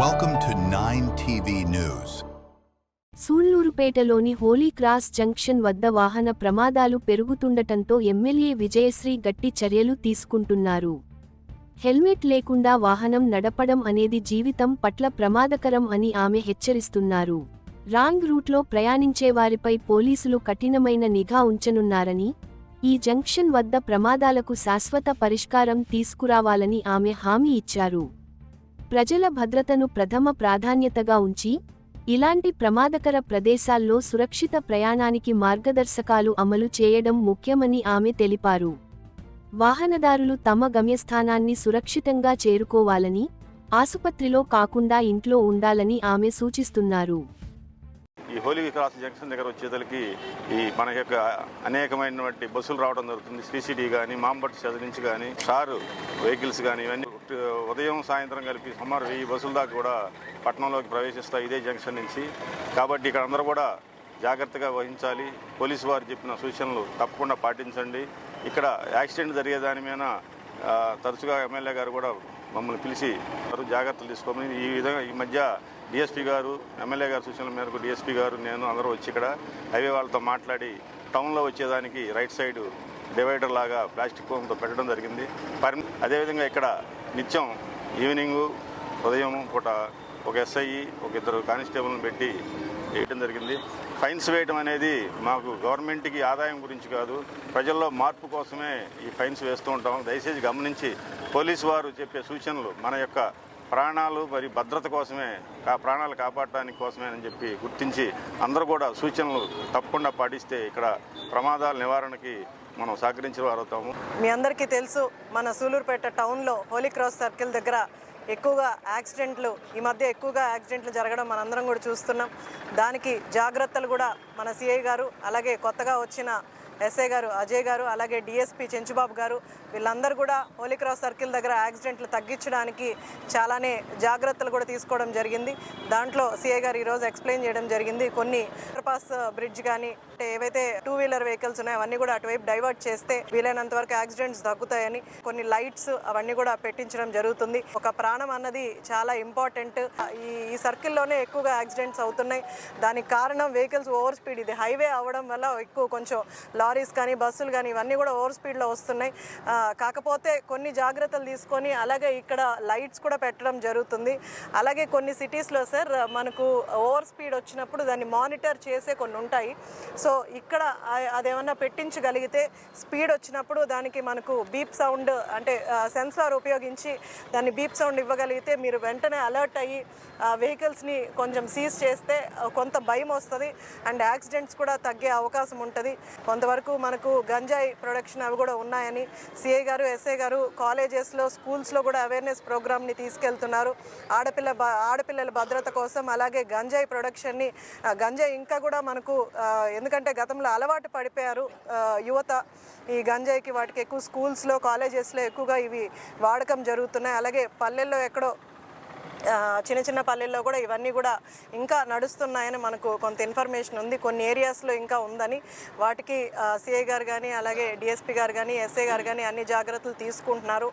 Welcome to 9 TV News. సూళ్లూరుపేటలోని holy cross junction వద్ద వాహన ప్రమాదాలు పెరుగుతుండటంతో ఎమ్మెల్యే విజయశ్రీ గట్టి చర్యలు తీసుకుంటున్నారు. హెల్మెట్ లేకుండా వాహనం నడపడం అనేది జీవితం పట్ల ప్రమాదకరం అని ఆమె హెచ్చరిస్తున్నారు. రాంగ్ రూట్లో ప్రయాణించేవారిపై పోలీసులు కఠినమైన నిఘా ఉంచనున్నారని, ఈ జంక్షన్ వద్ద ప్రమాదాలకు శాశ్వత పరిష్కారం తీసుకురావాలని ఆమె హామీ ఇచ్చారు. ప్రజల భద్రతను ప్రథమ ప్రాధాన్యతగా ఉంచి, ఇలాంటి ప్రమాదకర ప్రదేశాల్లో సురక్షిత ప్రయాణానికి మార్గదర్శకాలు అమలు చేయడం ముఖ్యమని ఆమె తెలిపారు. వాహనదారులు తమ గమ్యస్థానాన్ని సురక్షితంగా చేరుకోవాలని, ఆసుపత్రిలో కాకుండా ఇంట్లో ఉండాలని ఆమె సూచిస్తున్నారు. ఈ హోలీ క్రాస్ జంక్షన్ దగ్గర వచ్చేసరికి మన యొక్క అనేకమైనటువంటి బస్సులు రావడం జరుగుతుంది. సిసిడి కానీ, మాంబట్ సెజ్ నుంచి కానీ, స్టార్ వెహికల్స్ కానీ, ఇవన్నీ ఉదయం సాయంత్రం కలిపి సుమారు 1000 బస్సుల దాకా కూడా పట్టణంలోకి ప్రవేశిస్తాయి ఇదే జంక్షన్ నుంచి. కాబట్టి ఇక్కడ అందరూ కూడా జాగ్రత్తగా వహించాలి. పోలీసు వారు చెప్పిన సూచనలు తప్పకుండా పాటించండి. ఇక్కడ యాక్సిడెంట్ జరిగేదాని మీద తరచుగా ఎమ్మెల్యే గారు కూడా మమ్మల్ని పిలిచి జాగ్రత్తలు తీసుకోమని ఈ విధంగా ఈ మధ్య డిఎస్పీ గారు, ఎమ్మెల్యే గారు సూచనల మేరకు డిఎస్పీ గారు, నేను అందరూ వచ్చి ఇక్కడ హైవే వాళ్ళతో మాట్లాడి టౌన్లో వచ్చేదానికి రైట్ సైడ్ డివైడర్ లాగా ప్లాస్టిక్ ఫోమ్తో పెట్టడం జరిగింది. అదేవిధంగా ఇక్కడ నిత్యం ఈవినింగు ఉదయం పూట ఒక ఎస్ఐ, ఒక 2 కానిస్టేబుల్ని పెట్టి వేయడం జరిగింది. ఫైన్స్ వేయడం అనేది మాకు గవర్నమెంట్కి ఆదాయం గురించి కాదు, ప్రజల్లో మార్పు కోసమే ఈ ఫైన్స్ వేస్తూ ఉంటాం. దయచేసి గమనించి పోలీసు వారు చెప్పే సూచనలు మన యొక్క ప్రాణాలు మరియు భద్రత కోసమే, ప్రాణాలు కాపాడటానికి కోసమే అని చెప్పి గుర్తించి అందరూ కూడా సూచనలు తప్పకుండా పాటిస్తే ఇక్కడ ప్రమాదాల నివారణకి మనం సహకరించిన వారు అవుతాము. మీ అందరికీ తెలుసు, మన సూళ్లూరుపేట టౌన్లో హోలీ క్రాస్ సర్కిల్ దగ్గర ఎక్కువగా ఈ మధ్య ఎక్కువగా యాక్సిడెంట్లు జరగడం మనందరం కూడా చూస్తున్నాం. దానికి జాగ్రత్తలు కూడా మన సిఐ గారు, అలాగే కొత్తగా వచ్చిన ఎస్ఐ గారు అజయ్ గారు, అలాగే డిఎస్పీ చెంచుబాబు గారు, వీళ్ళందరూ కూడా హోలీ క్రాస్ సర్కిల్ దగ్గర యాక్సిడెంట్లు తగ్గించడానికి చాలానే జాగ్రత్తలు కూడా తీసుకోవడం జరిగింది. దాంట్లో సిఐ గారు ఈరోజు ఎక్స్ప్లెయిన్ చేయడం జరిగింది. కొన్ని అండర్పాస్ బ్రిడ్జ్ కానీ, అంటే ఏవైతే 2 వీలర్ వెహికల్స్ ఉన్నాయో అవన్నీ కూడా అటువైపు డైవర్ట్ చేస్తే వీలైనంత వరకు యాక్సిడెంట్స్ తగ్గుతాయని, కొన్ని లైట్స్ అవన్నీ కూడా పెట్టించడం జరుగుతుంది. ఒక ప్రాణం అన్నది చాలా ఇంపార్టెంట్. ఈ సర్కిల్లోనే ఎక్కువగా యాక్సిడెంట్స్ అవుతున్నాయి. దానికి కారణం వెహికల్స్ ఓవర్ స్పీడ్. ఇది హైవే అవ్వడం వల్ల ఎక్కువ కొంచెం లారీస్ కానీ, బస్సులు కానీ ఇవన్నీ కూడా ఓవర్ స్పీడ్లో వస్తున్నాయి. కాకపోతే కొన్ని జాగ్రత్తలు తీసుకొని, అలాగే ఇక్కడ లైట్స్ కూడా పెట్టడం జరుగుతుంది. అలాగే కొన్ని సిటీస్లో సార్ మనకు ఓవర్ స్పీడ్ వచ్చినప్పుడు దాన్ని మానిటర్ చేసే కొన్ని ఉంటాయి. సో ఇక్కడ అదేమన్నా పెట్టించగలిగితే స్పీడ్ వచ్చినప్పుడు దానికి మనకు బీప్ సౌండ్, అంటే సెన్సార్ ఉపయోగించి దాన్ని బీప్ సౌండ్ ఇవ్వగలిగితే మీరు వెంటనే అలర్ట్ అయ్యి వెహికల్స్ని కొంచెం సీజ్ చేస్తే కొంత భయం వస్తుంది అండ్ యాక్సిడెంట్స్ కూడా తగ్గే అవకాశం ఉంటుంది. కొంతవరకు మనకు గంజాయి ప్రొడక్షన్ అవి కూడా ఉన్నాయని సిఐ గారు, ఎస్ఐ గారు కాలేజెస్లో, స్కూల్స్లో కూడా అవేర్నెస్ ప్రోగ్రామ్ని తీసుకెళ్తున్నారు. ఆడపిల్లల భద్రత కోసం. అలాగే గంజాయి ప్రొడక్షన్ని, గంజాయి ఇంకా కూడా మనకు ఎందుకంటే గతంలో అలవాటు పడిపోయారు యువత ఈ గంజాయికి, వాటికి ఎక్కువ స్కూల్స్లో, కాలేజెస్లో ఎక్కువగా ఇవి వాడకం జరుగుతున్నాయి. అలాగే పల్లెల్లో ఎక్కడో చిన్న చిన్న పల్లెల్లో కూడా ఇవన్నీ కూడా ఇంకా నడుస్తున్నాయని మనకు కొంత ఇన్ఫర్మేషన్ ఉంది. కొన్ని ఏరియాస్లో ఇంకా ఉందని, వాటికి సిఐ గారు కానీ, అలాగే డిఎస్పీ గారు కానీ, ఎస్ఐ గారు కానీ అన్ని జాగ్రత్తలు తీసుకుంటున్నారు.